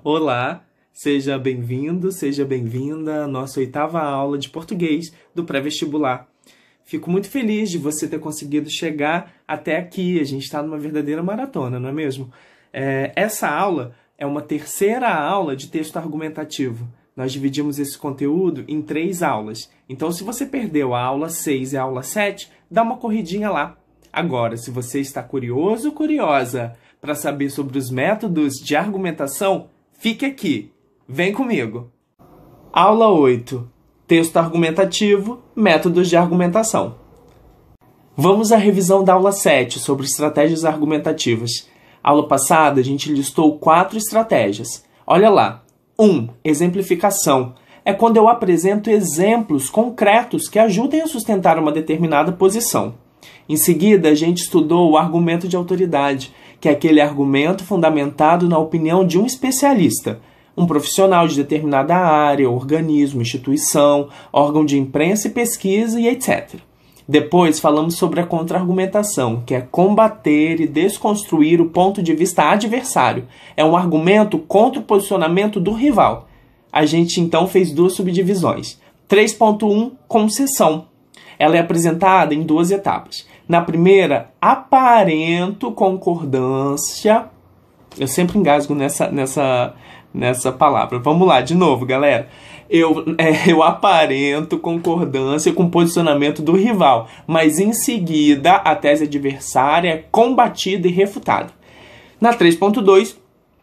Olá, seja bem-vindo, seja bem-vinda à nossa 8ª aula de português do pré-vestibular. Fico muito feliz de você ter conseguido chegar até aqui. A gente está numa verdadeira maratona, não é mesmo? Essa aula é uma terceira aula de texto argumentativo. Nós dividimos esse conteúdo em 3 aulas. Então, se você perdeu a aula 6 e a aula 7, dá uma corridinha lá. Agora, se você está curioso ou curiosa para saber sobre os métodos de argumentação, fique aqui. Vem comigo. Aula 8. Texto argumentativo, métodos de argumentação. Vamos à revisão da aula 7 sobre estratégias argumentativas. Aula passada, a gente listou 4 estratégias. Olha lá. 1. Exemplificação. É quando eu apresento exemplos concretos que ajudem a sustentar uma determinada posição. Em seguida, a gente estudou o argumento de autoridade, que é aquele argumento fundamentado na opinião de um especialista, um profissional de determinada área, organismo, instituição, órgão de imprensa e pesquisa e etc. Depois, falamos sobre a contra-argumentação, que é combater e desconstruir o ponto de vista adversário. É um argumento contra o posicionamento do rival. A gente, então, fez 2 subdivisões. 3.1, concessão. Ela é apresentada em 2 etapas. Na primeira, aparento concordância. Eu sempre engasgo nessa palavra. Vamos lá, de novo, galera. Eu aparento concordância com o posicionamento do rival, mas em seguida a tese adversária é combatida e refutada. Na 3.2,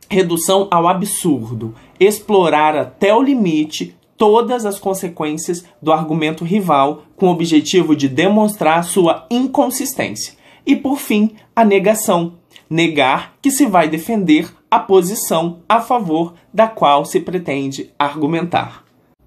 redução ao absurdo. Explorar até o limite todas as consequências do argumento rival com o objetivo de demonstrar sua inconsistência. E, por fim, a negação. Negar que se vai defender a posição a favor da qual se pretende argumentar.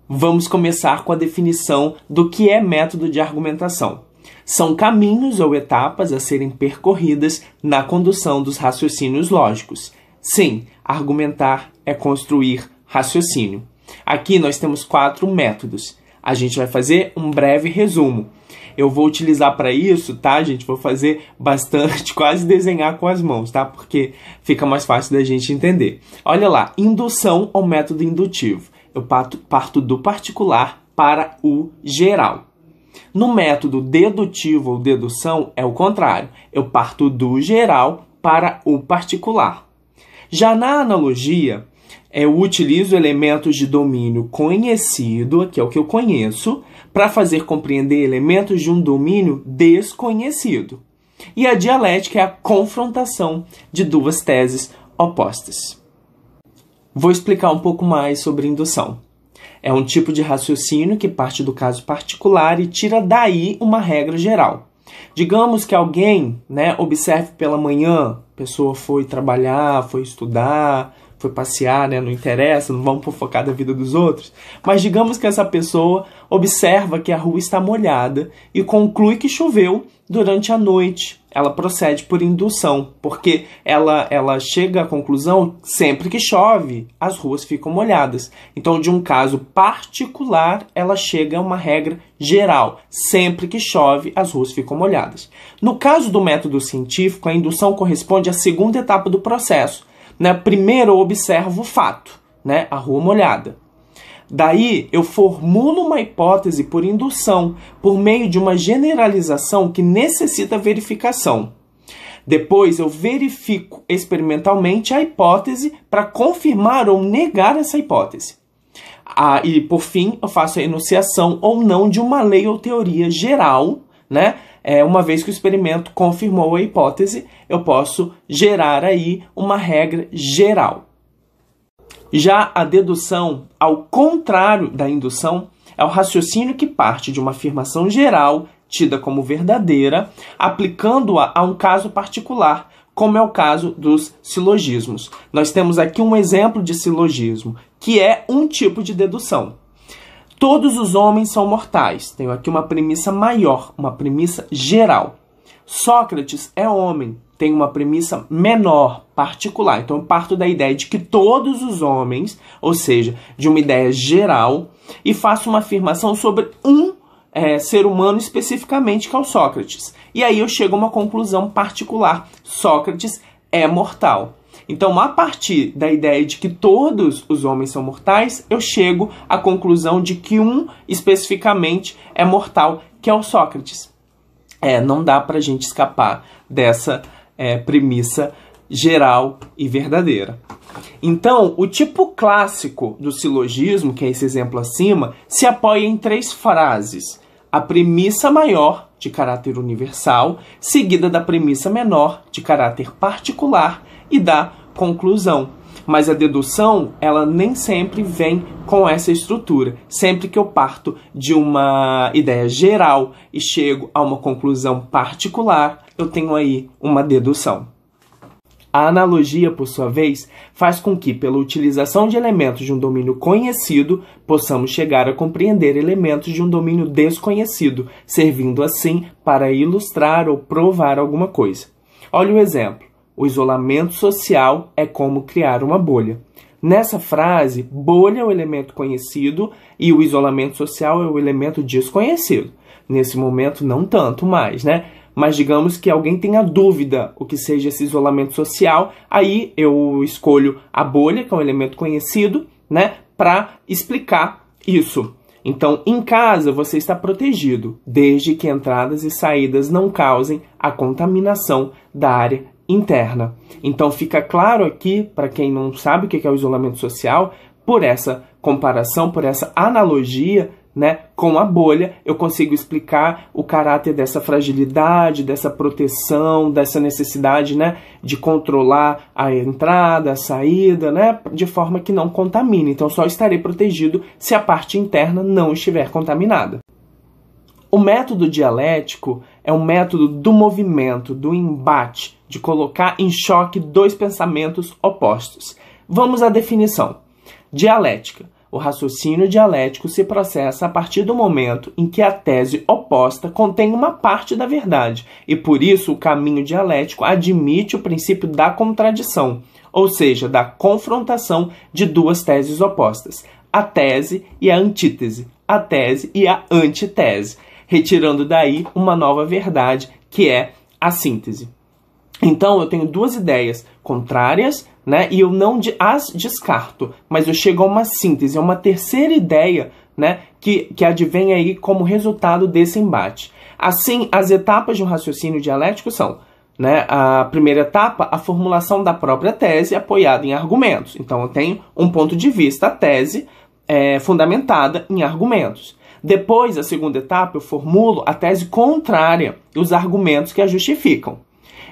Vamos começar com a definição do que é método de argumentação. São caminhos ou etapas a serem percorridas na condução dos raciocínios lógicos. Sim, argumentar é construir raciocínio. Aqui nós temos 4 métodos. A gente vai fazer um breve resumo. Eu vou utilizar para isso, tá, gente? Vou fazer bastante, quase desenhar com as mãos, tá? Porque fica mais fácil da gente entender. Olha lá, indução ou método indutivo. Eu parto do particular para o geral. No método dedutivo ou dedução, é o contrário. Eu parto do geral para o particular. Já na analogia, eu utilizo elementos de domínio conhecido, que é o que eu conheço, para fazer compreender elementos de um domínio desconhecido. E a dialética é a confrontação de 2 teses opostas. Vou explicar um pouco mais sobre indução. É um tipo de raciocínio que parte do caso particular e tira daí uma regra geral. Digamos que alguém, observe pela manhã, a pessoa foi trabalhar, foi estudar, foi passear, não interessa, não vamos fofocar da vida dos outros. Mas digamos que essa pessoa observa que a rua está molhada e conclui que choveu durante a noite. Ela procede por indução, porque ela chega à conclusão que sempre que chove, as ruas ficam molhadas. Então, de um caso particular, ela chega a uma regra geral. Sempre que chove, as ruas ficam molhadas. No caso do método científico, a indução corresponde à segunda etapa do processo. Primeiro eu observo o fato, a rua molhada. Daí eu formulo uma hipótese por indução, por meio de uma generalização que necessita verificação. Depois eu verifico experimentalmente a hipótese para confirmar ou negar essa hipótese. E por fim eu faço a enunciação ou não de uma lei ou teoria geral, uma vez que o experimento confirmou a hipótese, eu posso gerar aí uma regra geral. Já a dedução, ao contrário da indução, é o raciocínio que parte de uma afirmação geral, tida como verdadeira, aplicando-a a um caso particular, como é o caso dos silogismos. Nós temos aqui um exemplo de silogismo, que é um tipo de dedução. Todos os homens são mortais. Tenho aqui uma premissa maior, uma premissa geral. Sócrates é homem. Tem uma premissa menor, particular. Então, eu parto da ideia de que todos os homens, ou seja, de uma ideia geral, e faço uma afirmação sobre um ser humano especificamente, que é o Sócrates. E aí eu chego a uma conclusão particular. Sócrates é mortal. Então, a partir da ideia de que todos os homens são mortais, eu chego à conclusão de que um especificamente é mortal, que é o Sócrates. Não dá pra gente escapar dessa premissa geral e verdadeira. Então, o tipo clássico do silogismo, que é esse exemplo acima, se apoia em 3 frases. A premissa maior, de caráter universal, seguida da premissa menor, de caráter particular, e da conclusão. Mas a dedução, ela nem sempre vem com essa estrutura. Sempre que eu parto de uma ideia geral e chego a uma conclusão particular, eu tenho aí uma dedução. A analogia, por sua vez, faz com que, pela utilização de elementos de um domínio conhecido, possamos chegar a compreender elementos de um domínio desconhecido, servindo assim para ilustrar ou provar alguma coisa. Olha o exemplo. O isolamento social é como criar uma bolha. Nessa frase, bolha é o elemento conhecido e o isolamento social é o elemento desconhecido. Nesse momento, não tanto mais, né? Mas digamos que alguém tenha dúvida o que seja esse isolamento social, aí eu escolho a bolha, que é um elemento conhecido, né, para explicar isso. Então, em casa, você está protegido, desde que entradas e saídas não causem a contaminação da área interna. Então, fica claro aqui, para quem não sabe o que é o isolamento social, por essa comparação, por essa analogia, né, com a bolha, eu consigo explicar o caráter dessa fragilidade, dessa proteção, dessa necessidade, né, de controlar a entrada, a saída, né, de forma que não contamine. Então, só estarei protegido se a parte interna não estiver contaminada. O método dialético é um método do movimento, do embate, de colocar em choque 2 pensamentos opostos. Vamos à definição. Dialética. O raciocínio dialético se processa a partir do momento em que a tese oposta contém uma parte da verdade, e por isso o caminho dialético admite o princípio da contradição, ou seja, da confrontação de 2 teses opostas, a tese e a antítese, a tese e a antitese, retirando daí uma nova verdade, que é a síntese. Então, eu tenho 2 ideias contrárias, né, e eu não as descarto, mas eu chego a uma síntese, a uma terceira ideia, né, que advém aí como resultado desse embate. Assim, as etapas de um raciocínio dialético são, né, a primeira etapa, a formulação da própria tese apoiada em argumentos. Então, eu tenho um ponto de vista, a tese fundamentada em argumentos. Depois, a segunda etapa, eu formulo a tese contrária e os argumentos que a justificam.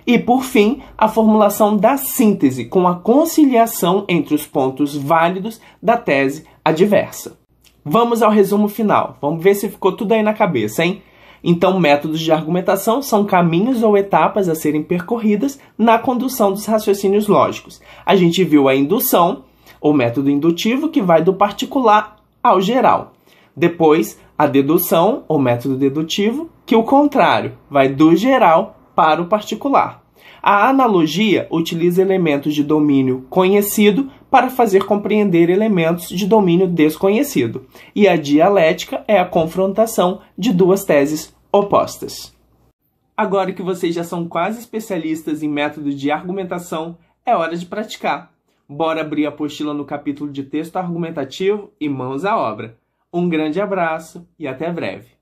E, por fim, a formulação da síntese, com a conciliação entre os pontos válidos da tese adversa. Vamos ao resumo final. Vamos ver se ficou tudo aí na cabeça, hein? Então, métodos de argumentação são caminhos ou etapas a serem percorridas na condução dos raciocínios lógicos. A gente viu a indução, ou método indutivo, que vai do particular ao geral. Depois, a dedução, ou método dedutivo, que o contrário, vai do geral para o particular. A analogia utiliza elementos de domínio conhecido para fazer compreender elementos de domínio desconhecido. E a dialética é a confrontação de 2 teses opostas. Agora que vocês já são quase especialistas em métodos de argumentação, é hora de praticar. Bora abrir a apostila no capítulo de texto argumentativo e mãos à obra. Um grande abraço e até breve.